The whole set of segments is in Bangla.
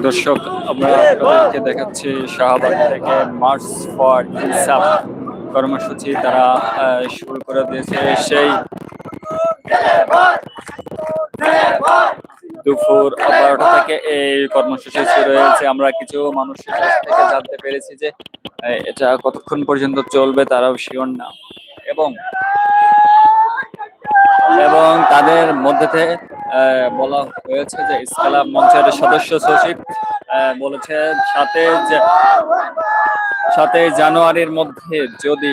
দর্শক, আমরা আপনাদেরকে দেখাচ্ছি শাহবাগ থেকে মার্চ ফর ইনসাফ কর্মসূচি তারা শুরু করে দিয়েছে। সেই দুপুর 12টা থেকে এই কর্মসূচি শুরু হয়েছে। আমরা কিছু মানুষের কাছ থেকে জানতে পেরেছি যে এটা কতক্ষণ পর্যন্ত চলবে তারাও শিওর না, এবং তাদের মধ্যে থেকে বলা হয়েছে যে ইসলাম মঞ্চের সদস্য সচিব বলেছে 7 জানুয়ারির মধ্যে যদি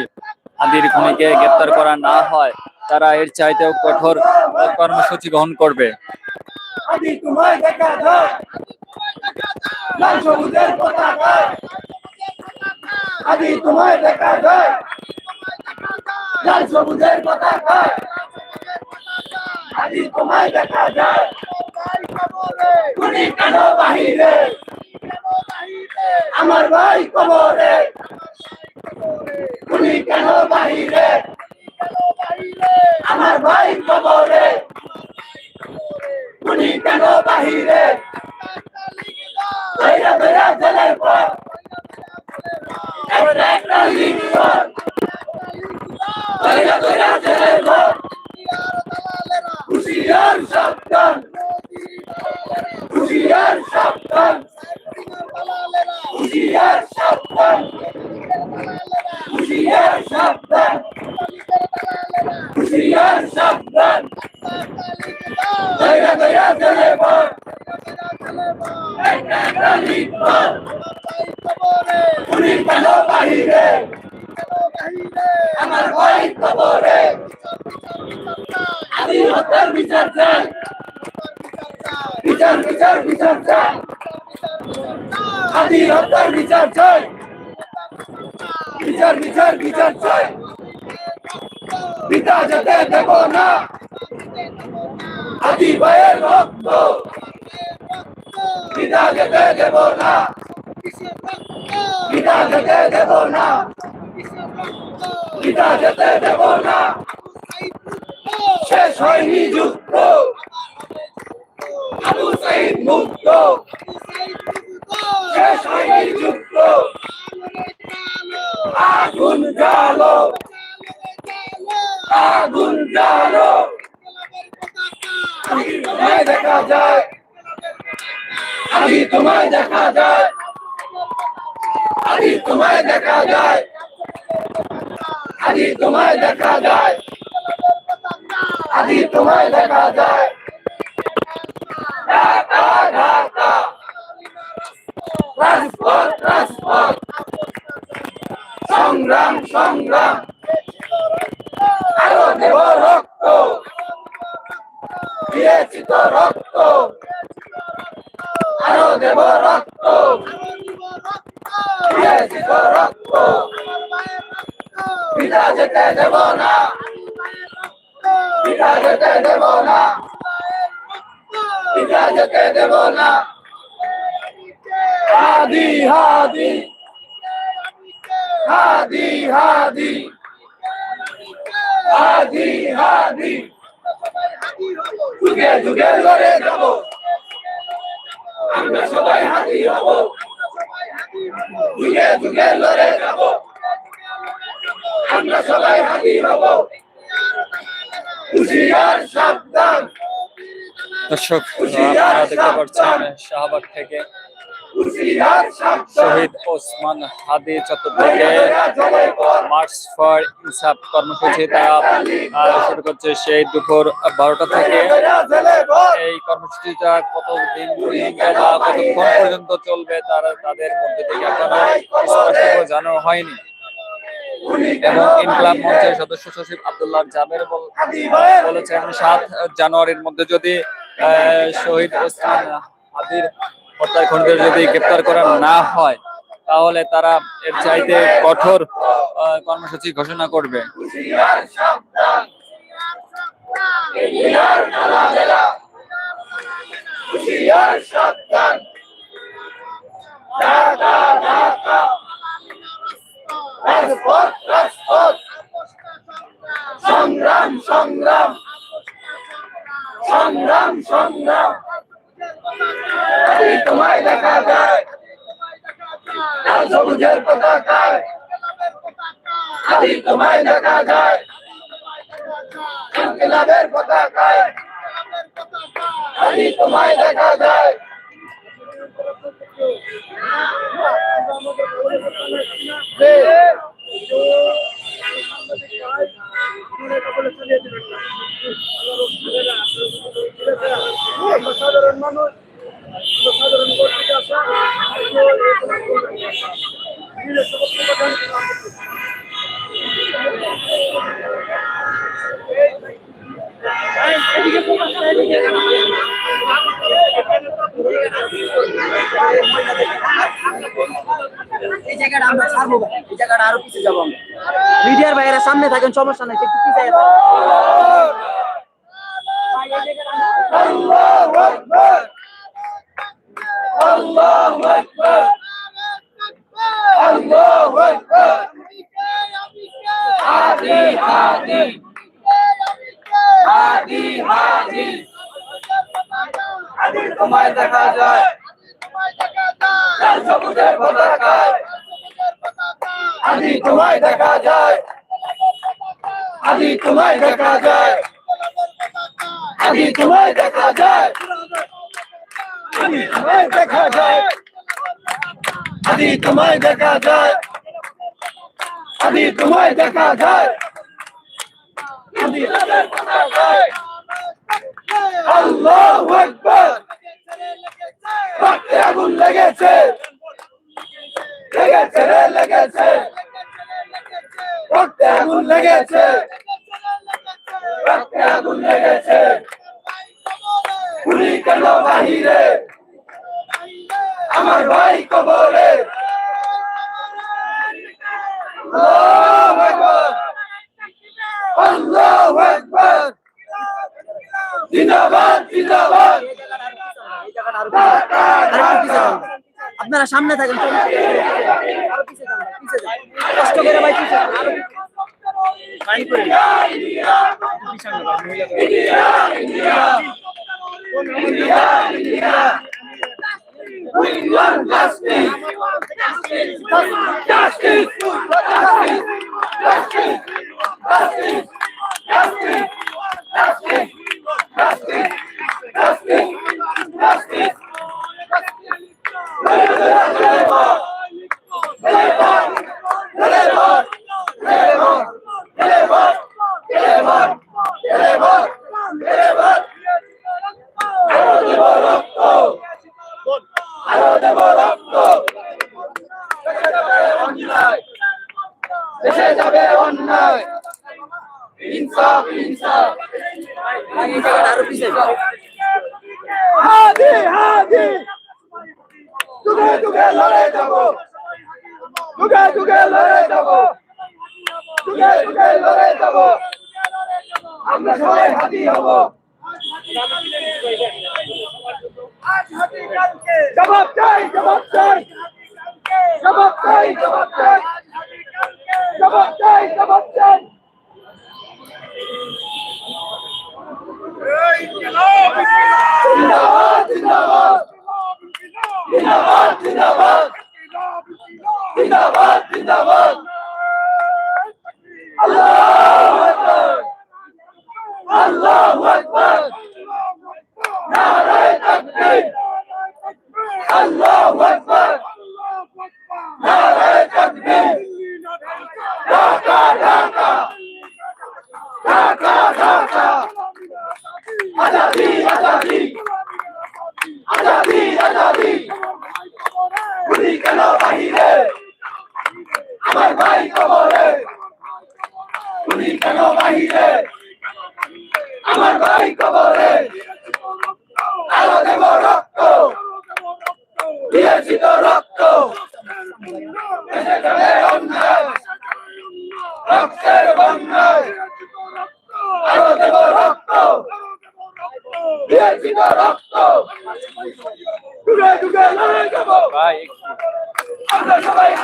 হাদির খুনিকে গ্রেপ্তার করা না হয় তারা এর চাইতেও কঠোর কর্মসূচি গ্রহণ করবে। আমার ভাই কবরে, খুনি কেন বাহিরে, আমার ভাই কবরে, খুনি কেন বাহিরে, ধৈরা ধৈরা জেলের পর একটা লিঙ্গ, ধৈরা ধৈরা জেলের পর হুশিয়ার সাবধান, হুশিয়ার সাবধান, হুশিয়ার সাবধান, হুশিয়ার সাবধান, হুশিয়ার সাবধান, ধৈরা ধৈরা জেলের পর একটা লিঙ্গ, খুনি কেন বাহিরে, আমার ভাই কবরে, আমি হত্যার বিচার চাই, বিচার বিচার বিচার চাই, আমি হত্যার বিচার চাই, বিচার বিচার বিচার চাই, পিতা যেতে দেব না, আদি ভাইয়ের রক্ত পিতা যেতে দেব না, পিতা যেতে দেব না, পিতা যেতে দেব না, শেষ হয়নি যুদ্ধ, আবু সাইদ মুক্ত, শেষ হয়নি যুদ্ধ, আগুন জ্বালো, আগুন জ্বালো, তোমায় দেখা যায়, আগে তোমায় দেখা যায়, আগে তোমায় দেখা যায়, আগে তোমায় দেখা যায়, আগে তোমায় দেখা যায়, ঢাকা ঢাকা, রাজপথ রাজপথ, সংগ্রাম সংগ্রাম, আরো দেব রক্ত, দিয়েছি তো রক্ত, আরো দেব রক্ত, দিয়েছি তো রক্ত, পিতা যেতে দেব না, পিতা যেতে দেব না, পিতা যেতে দেব না, হাদি হাদি, হাদি হাদি, হাদি হাদি, যুগে যুগে লড়ে যাব, আমরা সবাই হাদি হব, যুগে যুগে লড়ে যাব, আমরা সবাই হাদি হব, হুশিয়ার সাবধান। দর্শক, আপনারা দেখতে পাচ্ছেন শাহবাগ থেকে শহীদ ওসমান হাদি চত্বরে মার্চ ফর ইনসাফ কর্মসূচি তারা শুরু করছে সেই দুপুর 12টা থেকে। এই কর্মসূচিটা কতদিন পর্যন্ত বা কতক্ষণ পর্যন্ত চলবে তাদের মধ্যে থেকে এখনো স্পষ্ট জানানো হয়নি, এবং ইনকলাব মঞ্চের সদস্য সচিব আব্দুল্লাহ জাবের বলেছেন 7 জানুয়ারির মধ্যে যদি শহীদ ওসমান হাদির হত্যার খুনিদের যদি গ্রেপ্তার করা না হয় তাহলে তারা এর চাইতে কঠোর কর্মসূচি ঘোষণা করবে। ঢাকা ঢাকা রাজপথ রাজপথ সংগ্রাম সংগ্রাম সংগ্রাম সংগ্রাম যদি তোমায় দেখা যায় লাল সবুজের পতাকায় যদি তোমায় দেখা যায় ইনকিলাবের পতাকায় যদি তোমায় দেখা যায় সাধারণ মানুষ সাধারণ এই জায়গাটা আমরা ছাড়বো ভাই, এই জায়গাটা আরো পিছিয়ে যাবো আমরা। মিডিয়ার ভাইয়েরা সামনে থাকেন, সমস্যা নাই, একটু পিছিয়ে যাবেন। আল্লাহু আকবার আল্লাহু আকবার আল্লাহু আকবার হাদি হাদি হাদি হাদি হাদি তোমায় দেখা যায় লাল সবুজের পতাকায় হাদি তোমায় দেখা যায় হাদি তোমায় দেখা যায় হাদি তোমায় দেখা যায় হাদি তোমায় দেখা যায় হাদি তোমায় দেখা যায় হাদি তোমায় দেখা যায় হাদি তোমায় দেখা যায় আল্লাহু আকবার রক্তে আগুন লেগেছে লেগেছে রে লেগেছে রক্তে আগুন লেগেছে রক্তে আগুন লেগেছে গুলি কেন বাহিরে আমার ভাই কবরে আল্লাহু আকবার আল্লাহু আকবার জিন্দাবাদ জিন্দাবাদ এই জায়গাটা আরো পিছিয়ে যাবো। আপনারা সামনে থাকেন, সমস্যা নাই। আরো পিছিয়ে যান, পিছিয়ে যান। কষ্ট করে ভাই পিছিয়ে যান, আরো পানি করে We want justice. Justice. Justice. Justice. Justice. Justice. Justice. Justice. Justice. Justice. Justice. দেশে যাবে অন্যায় ইনসাফ ইনসাফ এই জায়গাটা আরো পিছিয়ে যান। হাদি হাদি যুগে যুগে লড়ে যাব যুগে যুগে লড়ে যাব যুগে যুগে লড়ে যাব আমরা সবাই হাদি হব জবাব চাই জবাব চাই জবাব চাই জবাব চাই জবাব চাই জবাব চাই জিন্দাবাদ জিন্দাবাদ জিন্দাবাদ জিন্দাবাদ জিন্দাবাদ জিন্দাবাদ আল্লাহু আকবার আল্লাহু আকবার নারায়ে তাকবীর আল্লাহু আকবার নারায়ে তাকবীর ঢাকা ঢাকা ঢাকা ঢাকা আজাদি আজাদি আজাদি আজাদি গুলি কেন বাহিরে আমার ভাই কবরে গুলি কেন বাহিরে আমার ভাই কবরে আলো দেব রক্ত দিয়েছি তো রক্ত দেশে যাবে অন্যায় রক্তের বন্যায় আলো দেব রক্ত দিয়েছি তো রক্ত যুগে যুগে লড়ে যাব ভাই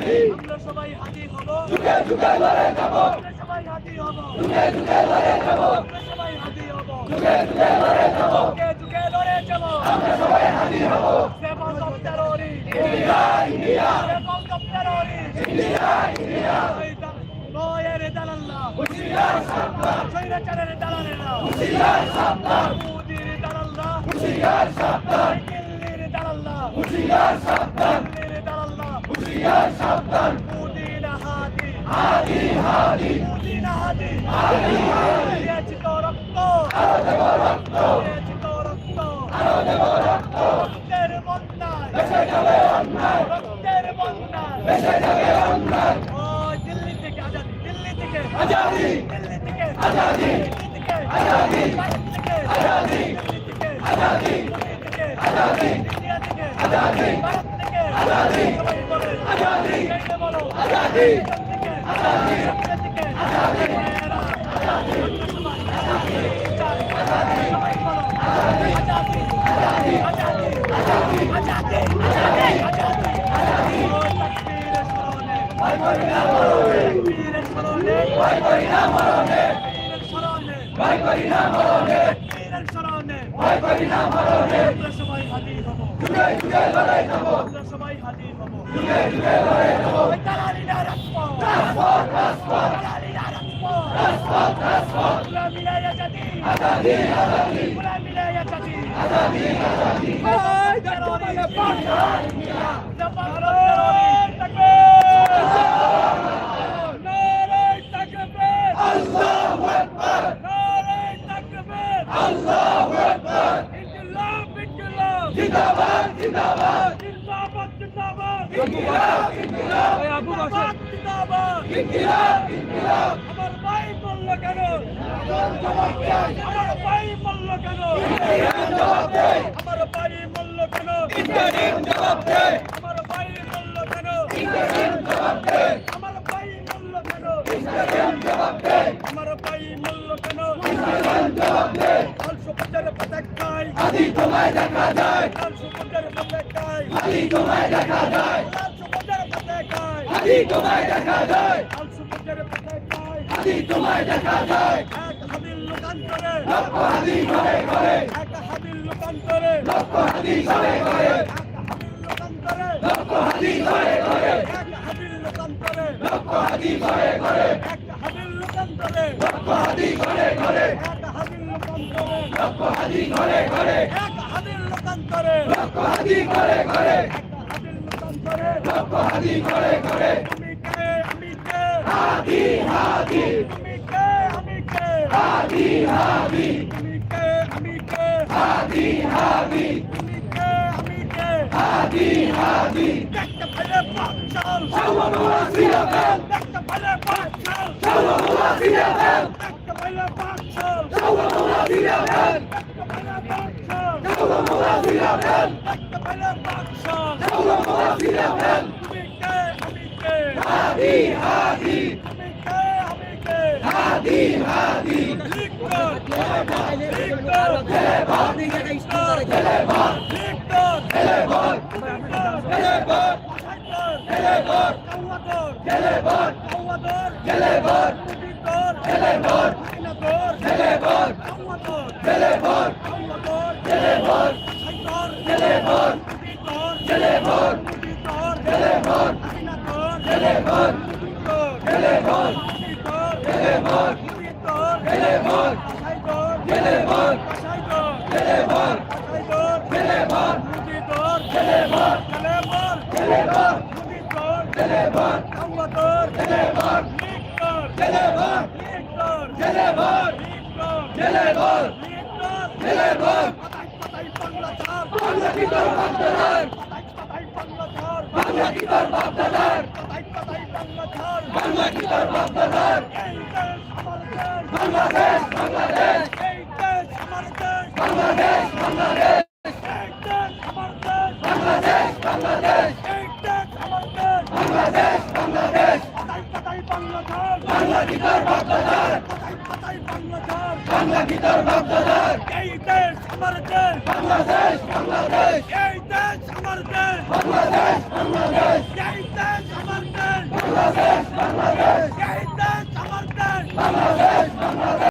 আমরা সবাই হাজির হব যুগে যুগে লড়ে যাব আমরা সবাই হাজির হব যুগে যুগে লড়ে যাব আমরা সবাই হাজির হব যুগে যুগে লড়ে যাব যুগে যুগে লড়ে যাব আমরা সবাই হাজির হব সেবক অফ টেররিস্ট ইন্ডিয়া ইন্ডিয়া সেবক অফ টেররিস্ট ইন্ডিয়া ইন্ডিয়া লয়ের দালাল্লা হুশিয়ার সাবধান স্বৈরাচারের দালালেরা হুশিয়ার সাবধান মোদির দালাল্লা হুশিয়ার সাবধান দিল্লির দালাল্লা হুশিয়ার সাবধান দিল্লির দালাল্লা হুশিয়ার সাবধান মোদির হাদি হাদি হাদি মোদির হাদি হাদি হাদি দিয়েছি তো রক্ত আরো দেব রক্ত দিয়েছি তো রক্ত আরো দেব রক্ত রক্তের বন্যায় ভেসে যাবে অন্যায় রক্তের বন্যায় ভেসে যাবে অন্যায় দিল্লি থেকে আজাদি দিল্লি থেকে আজাদি দিল্লি থেকে আজাদি দিল্লি থেকে আজাদি ভারত থেকে আজাদি দিল্লি থেকে আজাদি দিল্লি থেকে আজাদি ইন্ডিয়া থেকে আজাদি ভারত থেকে আজাদি সবাই বলে আজাদি কেন বলো আজাদি থেকে আজাদি থেকে আজাদি মেরা আজাদি সবাই আজাদি আজাদি সবাই বলো আজাদি আজাদি আজাদি আজাদি আজাদি আজাদি আজাদি ও তাকবীরের স্মরণে ভয় করি না মরণে বীরের স্মরণে ভয় করি না মরণে বীরের স্মরণে ভয় করি না মরণে বীরের স্মরণে ভয় করি না মরণে আমরা সবাই হাজির হব যুগে যুগে লড়াই যাব আমরা সবাই হাজির হব যুগে যুগে লড়াই যাব দালালিরা রাজপথ রাজপথ রাজপথ দালালিরা রাজপথ রাজপথ রাজপথ গুলামিরা আজাদি আজাদি আজাদি গুলামিরা আজাদি আজাদি আজাদি ওই দালালিরা পাঠান জবাব তাকবীর নারে তাকবীর আল্লাহু আকবার নারে তাকবীর আল্লাহু আকবার ইনকিলাব ইনকিলাব জিন্দাবাদ জিন্দাবাদ জিন্দাবাদ জিন্দাবাদ ইনকিলাব ইনকিলাব এই আবু বকর জিন্দাবাদ ইনকিলাব ইনকিলাব আমার ভাই বলল কেন জবাব চাই আমার ভাই বলল কেন জবাব চাই আমার ভাই বলল কেন ইনকিলাব জবাব চাই আমার ভাই বলল কেন ইনকিলাব জবাব চাই আমার ভাই বলল কেন ইনকিলাব জবাব চাই আমার ভাই বলল কেন ইনকিলাব জবাব চাই আল সুবদের পতাকায় আদি তোমায় দেখা যায় আল সুবদের পতাকায় আদি তোমায় দেখা যায় আল সুবদের পতাকায় আদি তোমায় দেখা যায় আল সুবদের পতাকায় আদি তোমায় দেখা যায় এক হাদির লোকান্তরে লক্ষ হাদি ঘরে ঘরে এক হাদির লোকান্তরে লক্ষ হাদি ঘরে ঘরে এক হাদির লোকান্তরে লক্ষ হাদি ঘরে ঘরে এক হাদির লোকান্তরে লক্ষ হাদি ঘরে ঘরে এক হাদির লোকান্তরে লক্ষ হাদি ঘরে ঘরে এক হাদির লোকান্তরে লক্ষ হাদি ঘরে ঘরে এক হাদির লোকান্তরে লক্ষ হাদি ঘরে ঘরে এক হাদির লোকান্তরে লক্ষ হাদি ঘরে ঘরে তুমি কে আমি কে হাদি হাদি তুমি কে আমি কে হাদি হাদি তুমি কে আমি কে হাদি হাদি তুমি কে আমি কে হাদি হাদি দেখতে পেলে পাঁচাল সাওয়ানুরা সিরাফেল দেখতে পেলে পাঁচাল সাওয়ানুরা সিরাফেল দেখতে পেলে পাঁচাল সাওয়ানুরা সিরাফেল দেখতে পেলে পাঁচাল সাওয়ানুরা সিরাফেল দেখতে পেলে পাঁচাল সাওয়ানুরা সিরাফেল তুমি কে আমি কে হাদি হাদি তুমি কে আমি কে হাদি হাদি লিখকর লিখকর তেলেবার লিখকর তেলেবার লিখকর তেলেবার তেলেবার তেলেবার কাওয়াদর তেলেবার কাওয়াদর তেলেবার লিখকর তেলেবার লিখকর তেলেবার কাওয়াদর তেলেবার কাওয়াদর তেলেবার লিখকর তেলেবার লিখকর তেলেবার লিখকর তেলেবার লিখকর তেলেবার লিখকর তেলেবার লিখকর তেলেবার লিখকর তেলেবার লিখকর তেলেবার তেলেবার লিখকর তেলেবার লিখকর তেলেবার তেলেবার তেলেবার লিখকর তেলেবার কাওয়াদর তেলেবার লিখকর তেলেবার লিখকর তেলেবার লিখকর তেলেবার লিখকর তেলেবার পাতাই বাংলা ছাড় বাংলা কি তোর বাপদাদার পাতাই বাংলা ছাড় বাংলা কি তোর বাপদাদার পাতাই বাংলা ছাড় বাংলা কি তোর বাপদাদার এই দেশ আমার দেশ বাংলাদেশ বাংলাদেশ এই দেশ আমার দেশ বাংলাদেশ বাংলাদেশ এই দেশ আমার দেশ বাংলাদেশ বাংলাদেশ এই দেশ আমার দেশ বাংলাদেশ বাংলাদেশ পাতাই বাংলা ছাড় বাংলা কি তোর বাপদাদার পাতাই বাংলা ছাড় বাংলা কি তোর বাপদাদার এই দেশ আমার দেশ বাংলাদেশ বাংলাদেশ এই দেশ আমার দেশ বাংলাদেশ বাংলাদেশ এই দেশ আমার দেশ বাংলাদেশ